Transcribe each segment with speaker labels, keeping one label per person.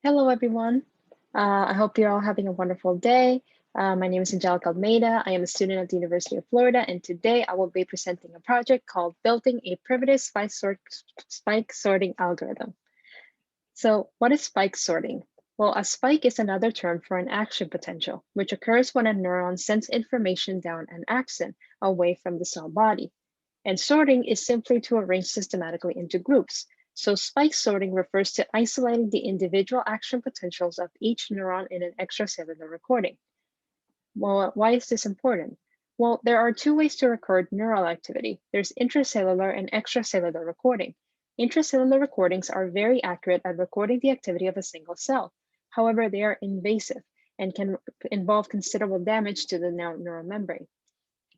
Speaker 1: Hello, everyone. I hope you're all having a wonderful day. My name is Mehta. I am a student at the University of Florida, and today I will be presenting a project called Building a Primitive Spike Sorting Algorithm. So what is spike sorting? Well, a spike is another term for an action potential, which occurs when a neuron sends information down an axon away from the cell body. And sorting is simply to arrange systematically into groups. So spike sorting refers to isolating the individual action potentials of each neuron in an extracellular recording. Well, why is this important? Well, there are two ways to record neural activity. There's intracellular and extracellular recording. Intracellular recordings are very accurate at recording the activity of a single cell. However, they are invasive and can involve considerable damage to the neural membrane.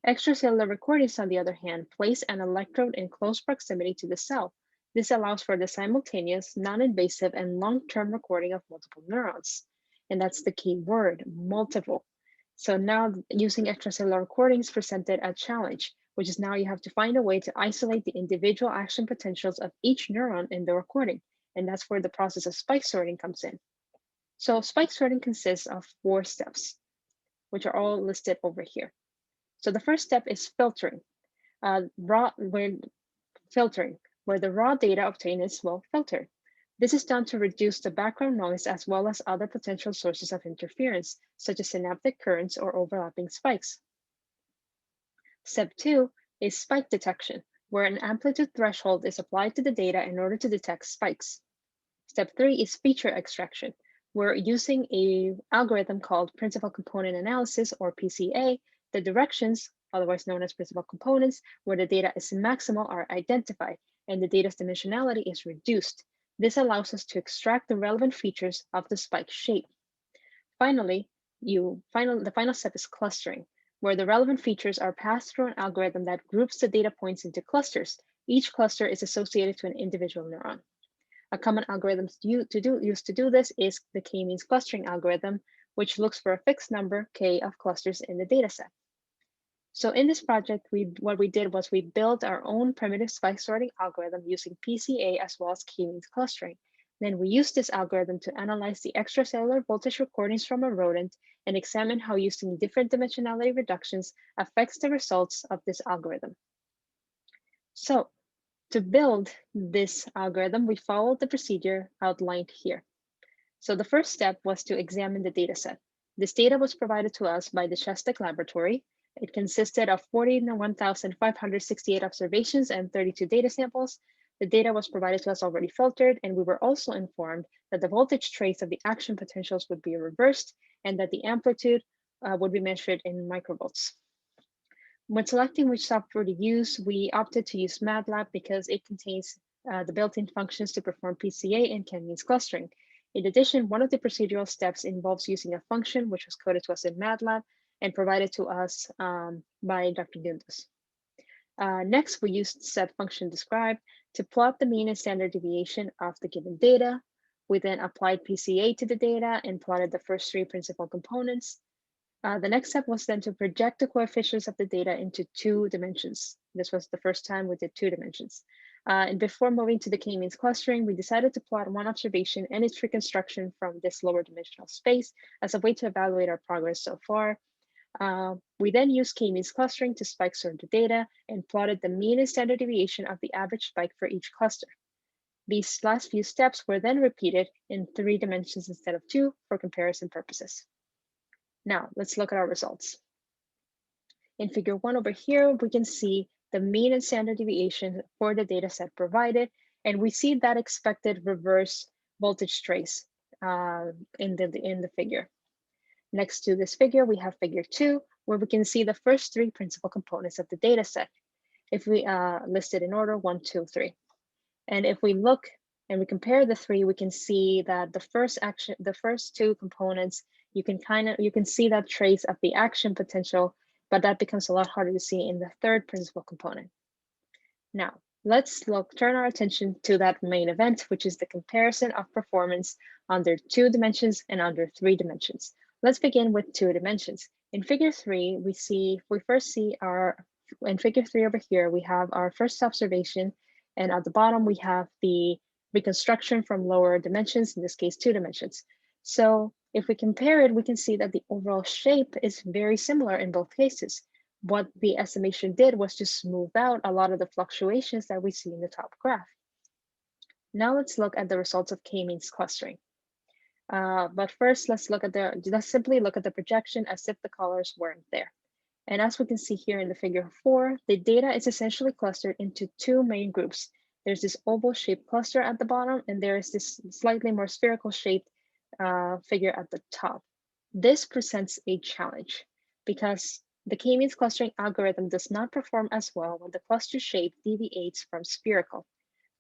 Speaker 1: Extracellular recordings, on the other hand, place an electrode in close proximity to the cell. This allows for the simultaneous, non-invasive, and long-term recording of multiple neurons. And that's the key word, multiple. So now using extracellular recordings presented a challenge, which is now you have to find a way to isolate the individual action potentials of each neuron in the recording. And that's where the process of spike sorting comes in. So spike sorting consists of 4 steps, which are all listed over here. So the first step is filtering. Where the raw data obtained is well filtered. This is done to reduce the background noise as well as other potential sources of interference, such as synaptic currents or overlapping spikes. Step 2 is spike detection, where an amplitude threshold is applied to the data in order to detect spikes. Step 3 is feature extraction, where using an algorithm called principal component analysis, or PCA, the directions, otherwise known as principal components, where the data is maximal are identified and the data's dimensionality is reduced. This allows us to extract the relevant features of the spike shape. Finally, the final step is clustering, where the relevant features are passed through an algorithm that groups the data points into clusters. Each cluster is associated to an individual neuron. A common algorithm used to do this is the k-means clustering algorithm, which looks for a fixed number k of clusters in the dataset. So in this project, what we did was we built our own primitive spike sorting algorithm using PCA as well as k-means clustering. Then we used this algorithm to analyze the extracellular voltage recordings from a rodent and examine how using different dimensionality reductions affects the results of this algorithm. So to build this algorithm, we followed the procedure outlined here. So the first step was to examine the dataset. This data was provided to us by the Shestek laboratory. It consisted of 41,568 observations and 32 data samples. The data was provided to us already filtered, and we were also informed that the voltage trace of the action potentials would be reversed and that the amplitude would be measured in microvolts. When selecting which software to use, we opted to use MATLAB because it contains the built-in functions to perform PCA and k-means clustering. In addition, one of the procedural steps involves using a function which was coded to us in MATLAB and provided to us by Dr. Dundas. Next, we used set function describe to plot the mean and standard deviation of the given data. We then applied PCA to the data and plotted the first 3 principal components. The next step was then to project the coefficients of the data into 2 dimensions. This was the first time we did 2 dimensions. And before moving to the k-means clustering, we decided to plot one observation and its reconstruction from this lower dimensional space as a way to evaluate our progress so far. We then used k-means clustering to spike sort the data and plotted the mean and standard deviation of the average spike for each cluster. These last few steps were then repeated in 3 dimensions instead of 2 for comparison purposes. Now, let's look at our results. In figure 1 over here, we can see the mean and standard deviation for the data set provided, and we see that expected reverse voltage trace in the figure. Next to this figure, we have figure 2, where we can see the first 3 principal components of the data set. If we listed in order 1, 2, 3. And if we look and we compare the 3, we can see that the first 2 components, you can see that trace of the action potential, but that becomes a lot harder to see in the 3rd principal component. Now, let's turn our attention to that main event, which is the comparison of performance under 2 dimensions and under 3 dimensions. Let's begin with 2 dimensions. In figure 3, in figure 3 over here, we have our first observation, and at the bottom we have the reconstruction from lower dimensions, in this case, 2 dimensions. So if we compare it, we can see that the overall shape is very similar in both cases. What the estimation did was to smooth out a lot of the fluctuations that we see in the top graph. Now let's look at the results of k-means clustering. But first, let's simply look at the projection as if the colors weren't there. And as we can see here in the figure 4, the data is essentially clustered into 2 main groups. There's this oval-shaped cluster at the bottom, and there is this slightly more spherical-shaped figure at the top. This presents a challenge because the k-means clustering algorithm does not perform as well when the cluster shape deviates from spherical.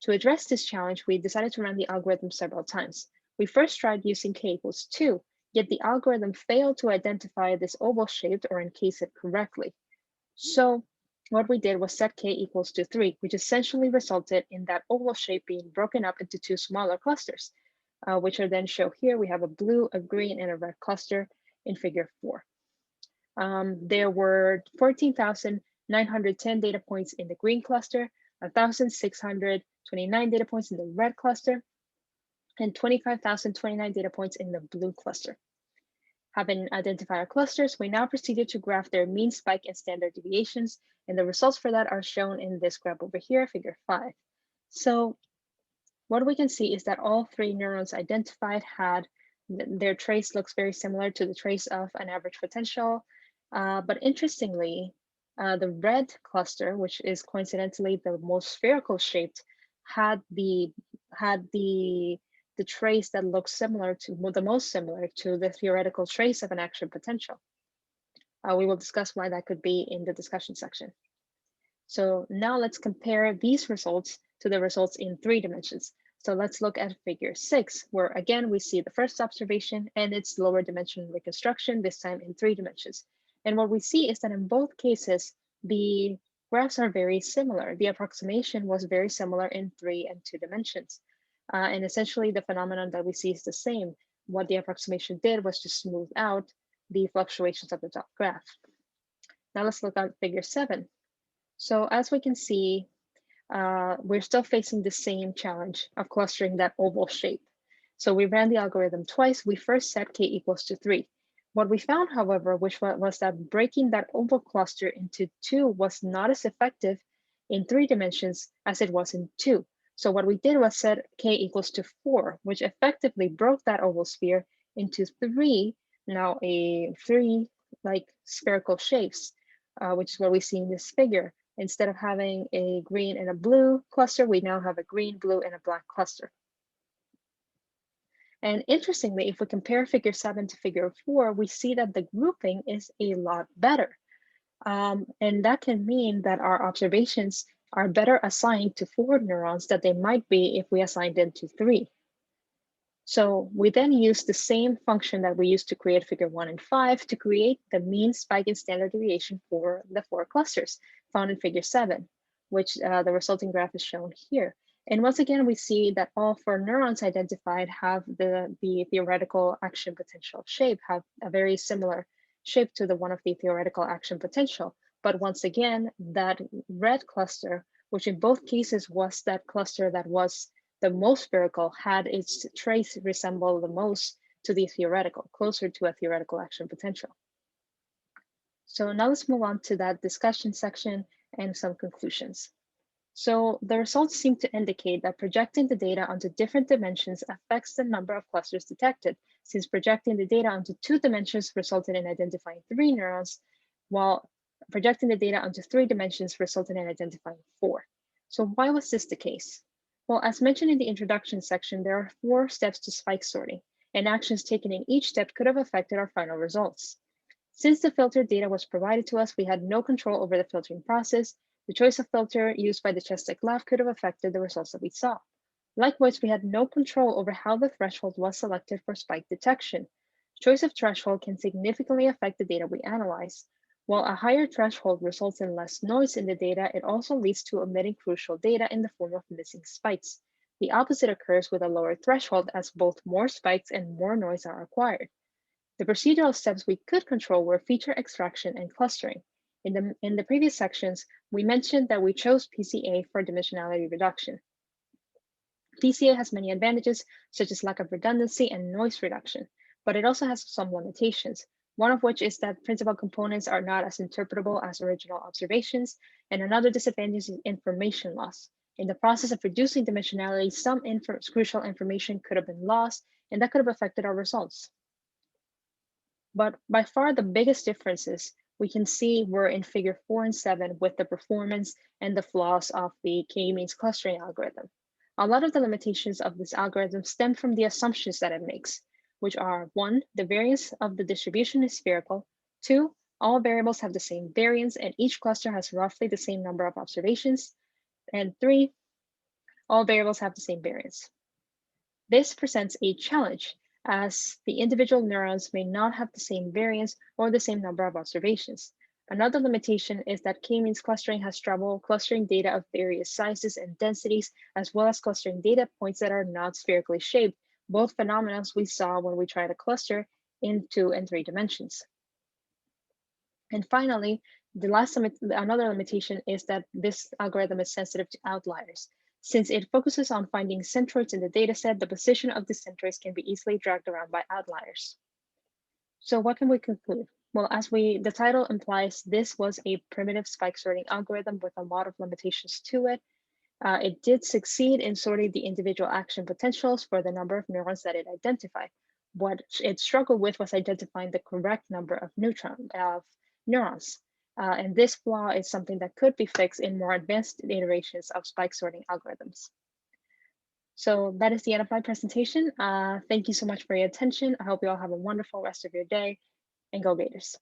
Speaker 1: To address this challenge, we decided to run the algorithm several times. We first tried using k equals 2, yet the algorithm failed to identify this oval-shaped or encase it correctly. So what we did was set k equals to 3, which essentially resulted in that oval shape being broken up into 2 smaller clusters, which are then shown here. We have a blue, a green, and a red cluster in figure 4. There were 14,910 data points in the green cluster, 1,629 data points in the red cluster, and 25,029 data points in the blue cluster. Having identified our clusters, we now proceeded to graph their mean, spike, and standard deviations, and the results for that are shown in this graph over here, figure 5. So what we can see is that all 3 neurons identified had their trace looks very similar to the trace of an average potential. But interestingly, the red cluster, which is coincidentally the most spherical shaped, had the trace that looks similar to the most similar to the theoretical trace of an action potential. We will discuss why that could be in the discussion section. So now let's compare these results to the results in 3 dimensions. So let's look at figure 6, where again, we see the first observation and its lower dimension reconstruction, this time in 3 dimensions. And what we see is that in both cases, the graphs are very similar. The approximation was very similar in 3 and 2 dimensions. And essentially the phenomenon that we see is the same. What the approximation did was to smooth out the fluctuations of the top graph. Now let's look at figure 7. So as we can see, we're still facing the same challenge of clustering that oval shape. So we ran the algorithm twice. We first set k equals to 3. What we found, however, was that breaking that oval cluster into 2 was not as effective in 3 dimensions as it was in 2. So what we did was set k equals to 4, which effectively broke that oval sphere into 3, now 3 like spherical shapes, which is what we see in this figure. Instead of having a green and a blue cluster, we now have a green, blue, and a black cluster. And interestingly, if we compare figure 7 to figure 4, we see that the grouping is a lot better. And that can mean that our observations are better assigned to 4 neurons than they might be if we assigned them to 3. So we then use the same function that we used to create figure 1 and 5 to create the mean, spike, and standard deviation for the 4 clusters found in figure 7, which the resulting graph is shown here. And once again, we see that all 4 neurons identified have the theoretical action potential shape, have a very similar shape to the one of the theoretical action potential. But once again, that red cluster, which in both cases was that cluster that was the most spherical, had its trace resemble the most to the theoretical, closer to a theoretical action potential. So now let's move on to that discussion section and some conclusions. So the results seem to indicate that projecting the data onto different dimensions affects the number of clusters detected, since projecting the data onto 2 dimensions resulted in identifying 3 neurons, while projecting the data onto 3 dimensions resulted in identifying 4. So why was this the case? Well, as mentioned in the introduction section, there are 4 steps to spike sorting, and actions taken in each step could have affected our final results. Since the filtered data was provided to us, we had no control over the filtering process. The choice of filter used by the Chestech lab could have affected the results that we saw. Likewise, we had no control over how the threshold was selected for spike detection. Choice of threshold can significantly affect the data we analyze. While a higher threshold results in less noise in the data, it also leads to omitting crucial data in the form of missing spikes. The opposite occurs with a lower threshold, as both more spikes and more noise are required. The procedural steps we could control were feature extraction and clustering. In the previous sections, we mentioned that we chose PCA for dimensionality reduction. PCA has many advantages, such as lack of redundancy and noise reduction, but it also has some limitations, one of which is that principal components are not as interpretable as original observations, and another disadvantage is information loss. In the process of reducing dimensionality, some crucial information could have been lost, and that could have affected our results. But by far the biggest differences we can see were in figure 4 and 7 with the performance and the flaws of the k-means clustering algorithm. A lot of the limitations of this algorithm stem from the assumptions that it makes, which are 1, the variance of the distribution is spherical, 2, all variables have the same variance and each cluster has roughly the same number of observations, and 3, all variables have the same variance. This presents a challenge as the individual neurons may not have the same variance or the same number of observations. Another limitation is that k-means clustering has trouble clustering data of various sizes and densities, as well as clustering data points that are not spherically shaped, both phenomena we saw when we tried to cluster in 2 and 3 dimensions. And finally, another limitation is that this algorithm is sensitive to outliers. Since it focuses on finding centroids in the dataset, the position of the centroids can be easily dragged around by outliers. So what can we conclude? Well, the title implies, this was a primitive spike sorting algorithm with a lot of limitations to it. It did succeed in sorting the individual action potentials for the number of neurons that it identified. What it struggled with was identifying the correct number of neurons. And this flaw is something that could be fixed in more advanced iterations of spike sorting algorithms. So that is the end of my presentation. Thank you so much for your attention. I hope you all have a wonderful rest of your day, and go Gators.